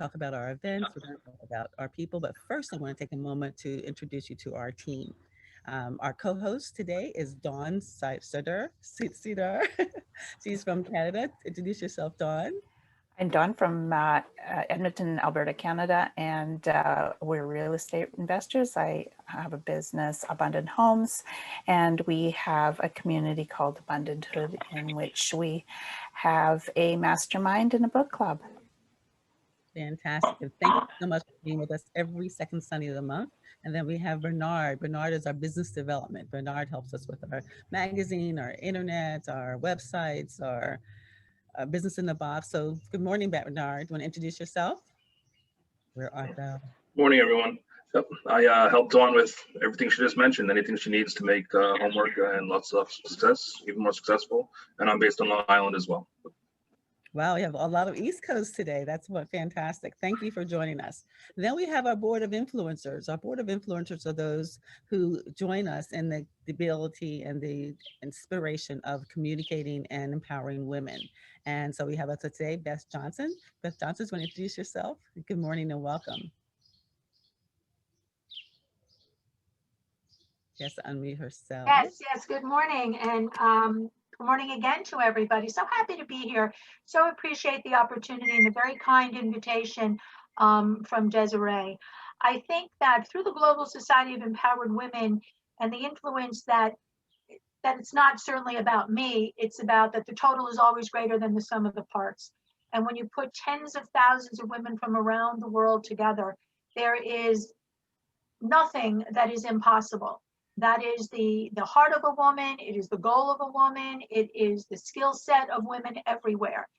talk about our events. We're going to talk about our people. But first, I want to take a moment to introduce you to our team. Our co-host today is Dawn Sider. She's from Canada. Introduce yourself, Dawn. I'm Dawn from Edmonton, Alberta, Canada, and we're real estate investors. I have a business, Abundant Homes, and we have a community called Abundanthood, in which we have a mastermind and a book club. Fantastic. And thank you so much for being with us every second Sunday of the month. And then we have Bernard. Bernard is our business development. Bernard helps us with our magazine, our internet, our websites, our business in the box. So good morning, Bernard. Want to introduce yourself? Where art thou? Morning, everyone. Yep. I helped Dawn with everything she just mentioned, anything she needs to make homework and lots of success, even more successful. And I'm based on Long Island as well. Wow, we have a lot of East Coast today. That's what fantastic. Thank you for joining us. Then we have our board of influencers. Our board of influencers are those who join us in the ability and the inspiration of communicating and empowering women. And so we have us today, Beth Johnson. Beth Johnson, want to introduce yourself? Good morning and welcome. Yes, unmute herself. Yes, good morning. And good morning again to everybody. So happy to be here. So appreciate the opportunity and the very kind invitation from Desiree. I think that through the Global Society of Empowered Women and the influence that it's not certainly about me, it's about that the total is always greater than the sum of the parts. And when you put tens of thousands of women from around the world together, there is nothing that is impossible. That is the heart of a woman, it is the goal of a woman, it is the skill set of women everywhere.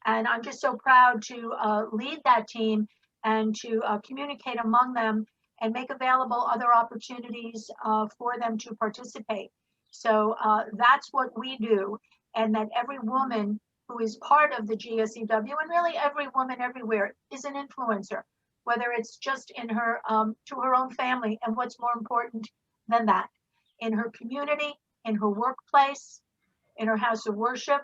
And I'm just so proud to lead that team and to communicate among them and make available other opportunities for them to participate. So that's what we do, and that every woman who is part of the GSEW, and really every woman everywhere, is an influencer, whether it's just in her, to her own family, and what's more important than that, in her community, in her workplace, in her house of worship,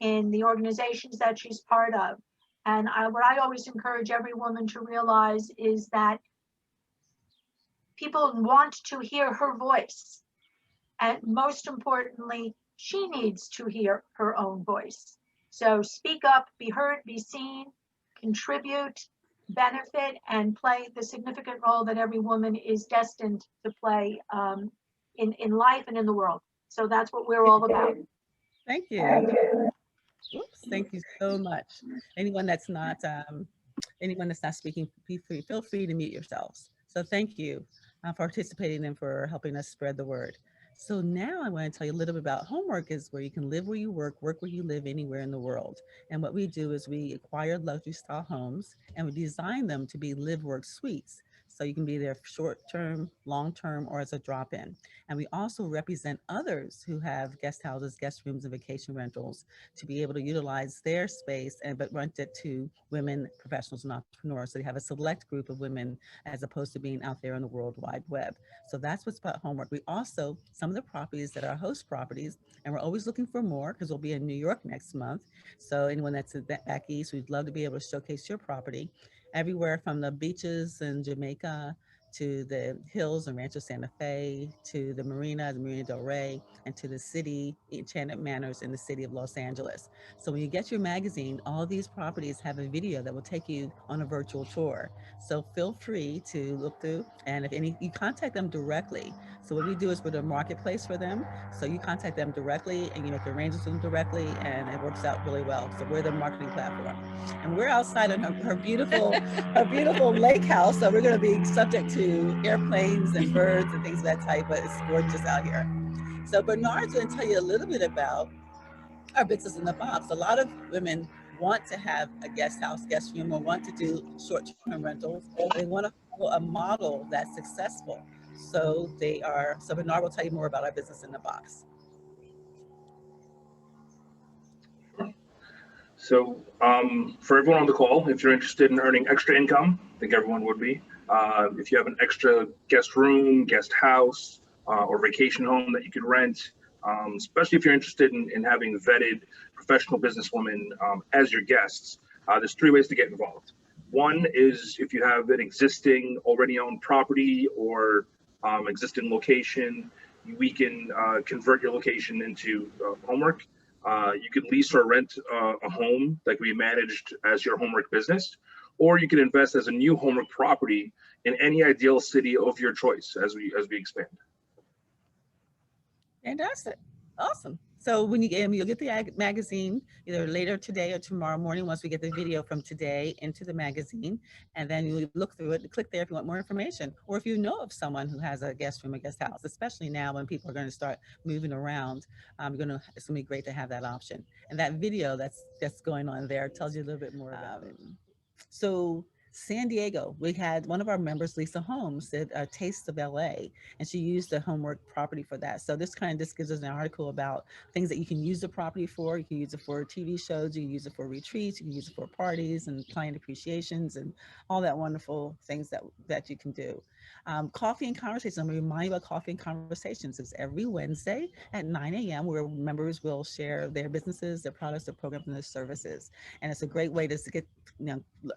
in the organizations that she's part of. And what I always encourage every woman to realize is that people want to hear her voice. And most importantly, she needs to hear her own voice. So speak up, be heard, be seen, contribute, benefit, and play the significant role that every woman is destined to play in life and in the world. So that's what we're all about. Thank you. Oops, thank you so much. Anyone that's not speaking, feel free to mute yourselves. So thank you for participating and for helping us spread the word. So now I want to tell you a little bit about Homework is where you can live where you work where you live anywhere in the world. And what we do is we acquire luxury style homes and we design them to be live work suites. So you can be there short-term, long-term, or as a drop-in. And we also represent others who have guest houses, guest rooms, and vacation rentals to be able to utilize their space but rent it to women, professionals, and entrepreneurs. So they have a select group of women as opposed to being out there on the World Wide Web. So that's what's about Homework. We also, some of the properties that are host properties, and we're always looking for more because we'll be in New York next month. So anyone that's back east, we'd love to be able to showcase your property. Everywhere from the beaches in Jamaica to the hills in Rancho Santa Fe, to the Marina Del Rey, and to the city, Enchanted Manors in the city of Los Angeles. So when you get your magazine, all these properties have a video that will take you on a virtual tour. So feel free to look through, and if you contact them directly. So what we do is we're the marketplace for them. So you contact them directly and you make arrangements with them directly, and it works out really well. So we're the marketing platform. And we're outside on her beautiful lake house. So we're going to be subject to airplanes and birds and things of that type, but it's gorgeous out here. So Bernard's going to tell you a little bit about our business in the box. A lot of women want to have a guest house, guest room, or want to do short-term rentals. They want to follow a model that's successful. So Bernard will tell you more about our business in the box. So for everyone on the call, if you're interested in earning extra income, I think everyone would be. If you have an extra guest room, guest house, or vacation home that you could rent, especially if you're interested in having vetted professional businesswomen as your guests, there's 3 ways to get involved. One is if you have an existing already owned property or existing location, we can convert your location into homework. You can lease or rent a home that can be managed as your homework business, or you can invest as a new homework property in any ideal city of your choice as we expand. Fantastic. Awesome. So when you get, you'll get the magazine either later today or tomorrow morning once we get the video from today into the magazine. And then you look through it and click there if you want more information. Or if you know of someone who has a guest room or guest house, especially now when people are going to start moving around, it's going to be great to have that option. And that video that's going on there tells you a little bit more about it. So San Diego, we had one of our members, Lisa Holmes, did a Taste of LA, and she used the homework property for that. So this kind of just gives us an article about things that you can use the property for. You can use it for TV shows, you can use it for retreats, you can use it for parties and client appreciations and all that wonderful things that you can do. Coffee and Conversations, I'm going to remind you about Coffee and Conversations. It's every Wednesday at 9 a.m. where members will share their businesses, their products, their programs, and their services. And it's a great way to get,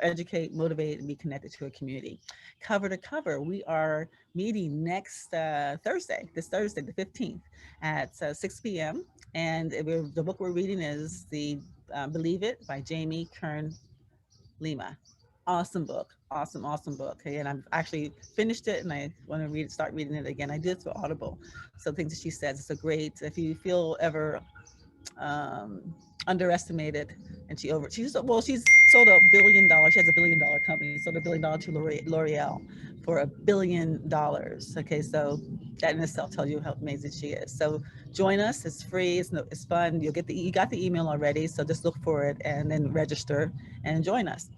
educate, motivate, and be connected to a community. Cover to Cover, we are meeting next Thursday, the 15th at 6 p.m. And the book we're reading is the Believe It by Jamie Kern Lima. Awesome book. Awesome book. Okay, and I've actually finished it and I want to start reading it again. I did it through Audible. So things that she says, it's a great, if you feel ever underestimated, and she's sold $1 billion. She has $1 billion company, sold $1 billion to L'Oreal for $1 billion. Okay, so that in itself tells you how amazing she is. So join us. It's free. It's fun. You got the email already, so just look for it and then register and join us.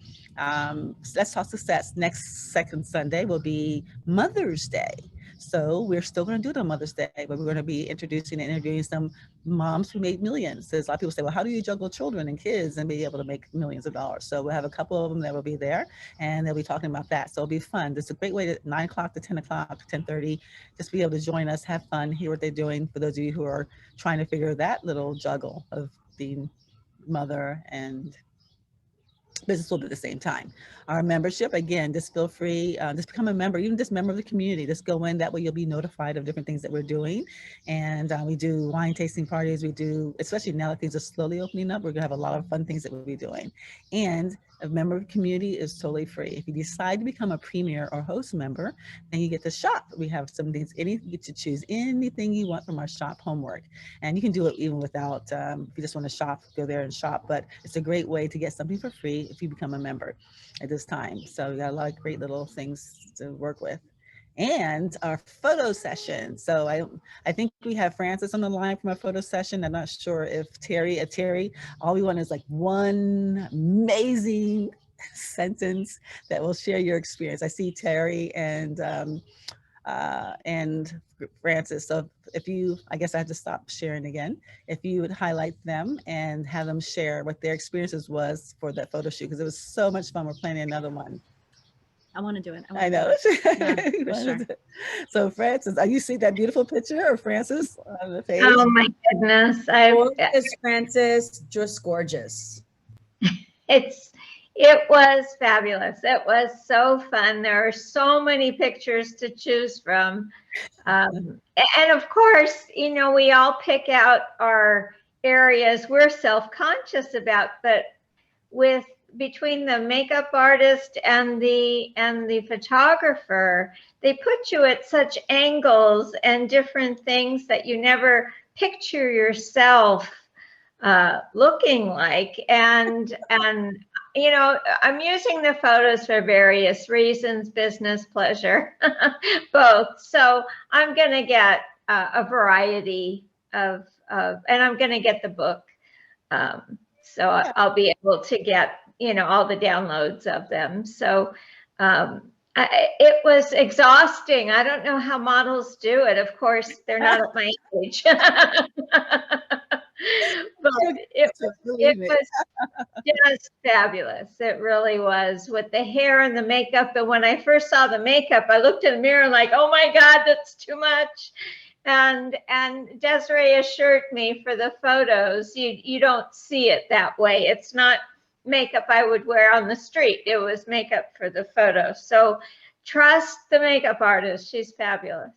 Let's Talk Success. Next second Sunday will be Mother's Day. So we're still going to do it on Mother's Day, but we're going to be introducing and interviewing some moms who made millions. There's a lot of people say, well, how do you juggle children and kids and be able to make millions of dollars? So we'll have a couple of them that will be there and they'll be talking about that. So it'll be fun. It's a great way to 9 o'clock to 10 o'clock, 10:30, just be able to join us, have fun, hear what they're doing for those of you who are trying to figure that little juggle of being mother and business will be at the same time. Our membership, again, just feel free, just become a member, even just member of the community. Just go in, that way you'll be notified of different things that we're doing. And we do wine tasting parties. We do, especially now that things are slowly opening up, we're gonna have a lot of fun things that we'll be doing. And a member of the community is totally free. If you decide to become a premier or host member, then you get to shop. We have some things, you get to choose anything you want from our shop homework. And you can do it even without, if you just want to shop, go there and shop. But it's a great way to get something for free if you become a member at this time. So we got a lot of great little things to work with. And our photo session. So I think we have Francis on the line from a photo session. I'm not sure if Terry, all we want is like one amazing sentence that will share your experience. I see Terry and Francis. So if you, I guess I have to stop sharing again. If you would highlight them and have them share what their experiences was for that photo shoot, because it was so much fun. We're planning another one. I want to do it. I know. Yeah, for sure. So Francis, you see that beautiful picture of Francis on the page? Oh my goodness. Gorgeous, Francis, just gorgeous. It was fabulous. It was so fun. There are so many pictures to choose from. And of course, we all pick out our areas we're self-conscious about, but between the makeup artist and the photographer, they put you at such angles and different things that you never picture yourself looking like. And I'm using the photos for various reasons, business, pleasure, both. So I'm going to get a variety of, and I'm going to get the book. So I'll be able to get, all the downloads of them. So it was exhausting. I don't know how models do it. Of course, they're not at my age. But it was just fabulous. It really was, with the hair and the makeup. And when I first saw the makeup, I looked in the mirror like, oh my God, that's too much. And Desiree assured me for the photos, you don't see it that way. It's not makeup I would wear on the street. It was makeup for the photo. So trust the makeup artist. She's fabulous.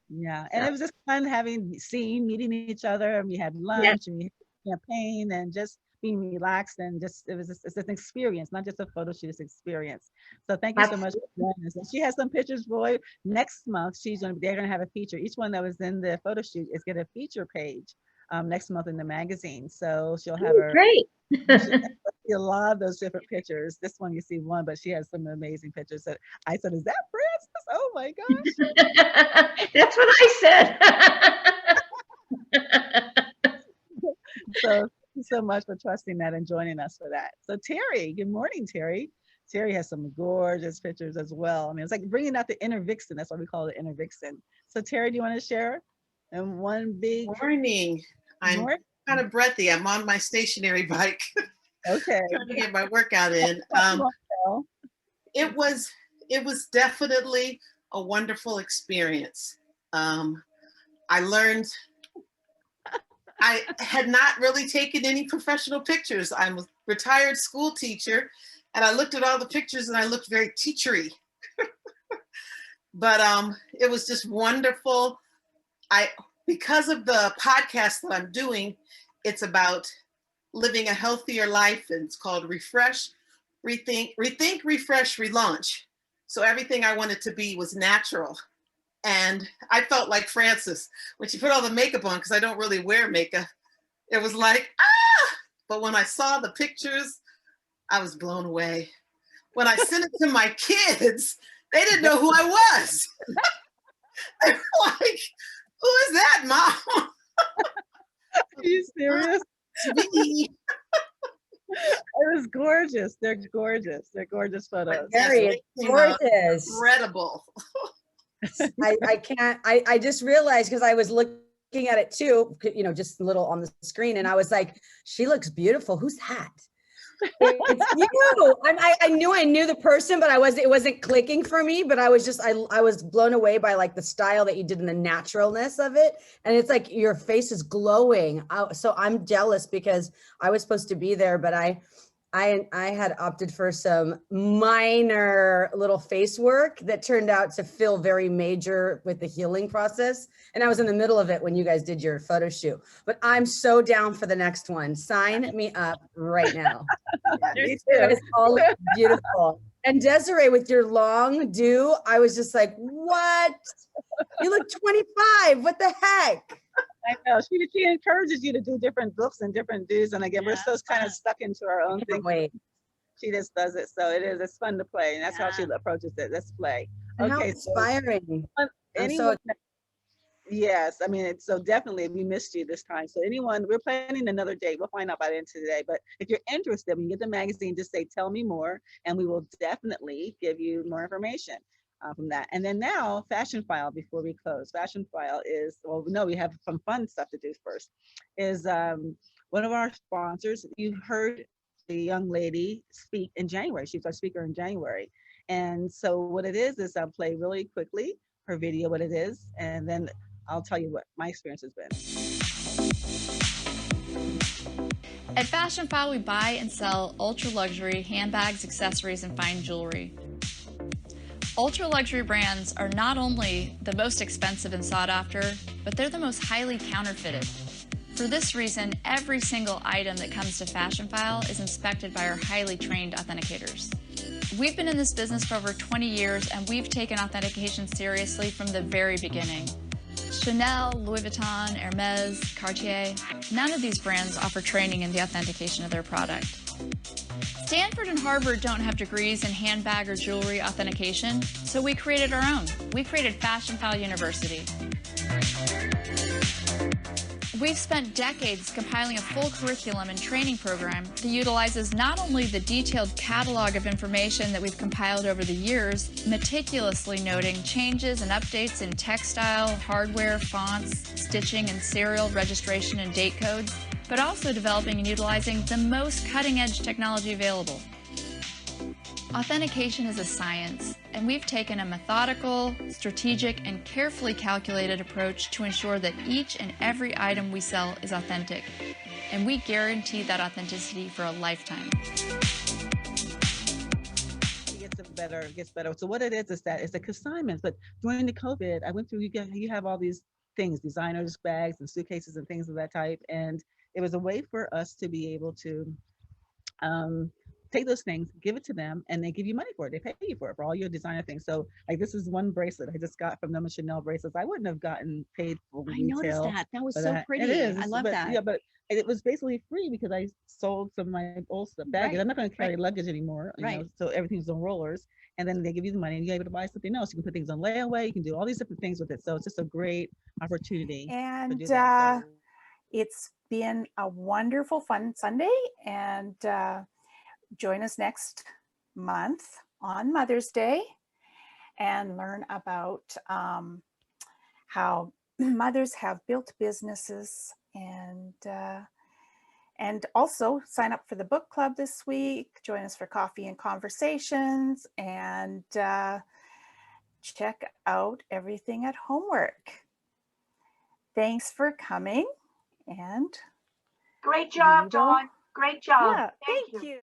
Yeah, and it was just fun meeting each other, and we had lunch and we had champagne and just being relaxed, and just it's an experience, not just a photo shoot, it's experience. So thank you so much for joining us. And she has some pictures for you. Next month, they're gonna have a feature. Each one that was in the photo shoot is get a feature page next month in the magazine. So she'll have her great. see a lot of those different pictures. This one you see one, but she has some amazing pictures. So I said, "Is that Frances? Oh my gosh!" That's what I said. So thank you so much for trusting that and joining us for that. So Terry, good morning, Terry. Terry has some gorgeous pictures as well. I mean, it's like bringing out the inner vixen. That's why we call it inner vixen. So Terry, do you want to share? And one big morning. I'm kind of breathy. I'm on my stationary bike. Okay. Trying to get my workout in. It was definitely a wonderful experience. I learned I had not really taken any professional pictures. I'm a retired school teacher, and I looked at all the pictures and I looked very teachery. But it was just wonderful. Because of the podcast that I'm doing, it's about living a healthier life, and it's called Refresh, Rethink, Refresh, Relaunch. So everything I wanted to be was natural. And I felt like Frances when she put all the makeup on, because I don't really wear makeup. It was like, ah! But when I saw the pictures, I was blown away. When I sent it to my kids, they didn't know who I was. They were like, "Who is that, Mom?" Are you serious? Me. It was gorgeous. They're gorgeous. They're gorgeous photos. Very gorgeous. Incredible. I can't, I just realized, because I was looking at it too, just a little on the screen, and I was like, she looks beautiful. Who's that? It's you. I knew the person, but it wasn't clicking for me, but I was blown away by like the style that you did and the naturalness of it. And it's like your face is glowing. So I'm jealous because I was supposed to be there, but I had opted for some minor little face work that turned out to feel very major with the healing process. And I was in the middle of it when you guys did your photo shoot. But I'm so down for the next one. Sign me up right now. Me too. It's all beautiful. And Desiree, with your long do, I was just like, what? You look 25. What the heck? I know. She encourages you to do different looks and different do's. And again, we're so kind of stuck into our own thing. Wait. She just does it. So it's fun to play. And that's how she approaches it. Let's play. And Okay. how inspiring. Yes, I mean, so definitely we missed you this time. So we're planning another date. We'll find out by the end of today. But if you're interested, when you get the magazine, just say, tell me more, and we will definitely give you more information from that. And then now, Fashion File, before we close. Fashion File is, we have some fun stuff to do first, is one of our sponsors. You heard the young lady speak in January. She's our speaker in January. And so what it is I'll play really quickly her video, what it is, and then I'll tell you what my experience has been. At Fashion File, we buy and sell ultra luxury handbags, accessories, and fine jewelry. Ultra luxury brands are not only the most expensive and sought after, but they're the most highly counterfeited. For this reason, every single item that comes to Fashion File is inspected by our highly trained authenticators. We've been in this business for over 20 years, and we've taken authentication seriously from the very beginning. Chanel, Louis Vuitton, Hermes, Cartier, none of these brands offer training in the authentication of their product. Stanford and Harvard don't have degrees in handbag or jewelry authentication, so we created our own. We created Fashion File University. We've spent decades compiling a full curriculum and training program that utilizes not only the detailed catalog of information that we've compiled over the years, meticulously noting changes and updates in textile, hardware, fonts, stitching, and serial registration and date codes, but also developing and utilizing the most cutting-edge technology available. Authentication is a science, and we've taken a methodical, strategic, and carefully calculated approach to ensure that each and every item we sell is authentic. and we guarantee that authenticity for a lifetime. It gets better. So what it is that it's a consignment. But during the COVID, I went through. You have all these things, designers bags and suitcases and things of that type, and it was a way for us to be able to take those things, give it to them, and they give you money for it. They pay you for it for all your designer things. So like this is one bracelet I just got from them, a Chanel bracelets. I wouldn't have gotten paid for I retail. noticed that. That was for so that. pretty. It is. I love but, that. Yeah, but it was basically free because I sold some of my old stuff baggage. Right, I'm not going to carry luggage anymore. You know, Right. so everything's on rollers, and then they give you the money, and you're able to buy something else. You can put things on layaway. You can do all these different things with it. So it's just a great opportunity to And do that. So, it's been a wonderful, fun Sunday. And join us next month on Mother's Day and learn about how mothers have built businesses, and also sign up for the book club this week. Join us for coffee and conversations, and check out everything at Homework. Thanks for coming, and Great job, we will- Dawn. Great job. yeah, Thank thank you.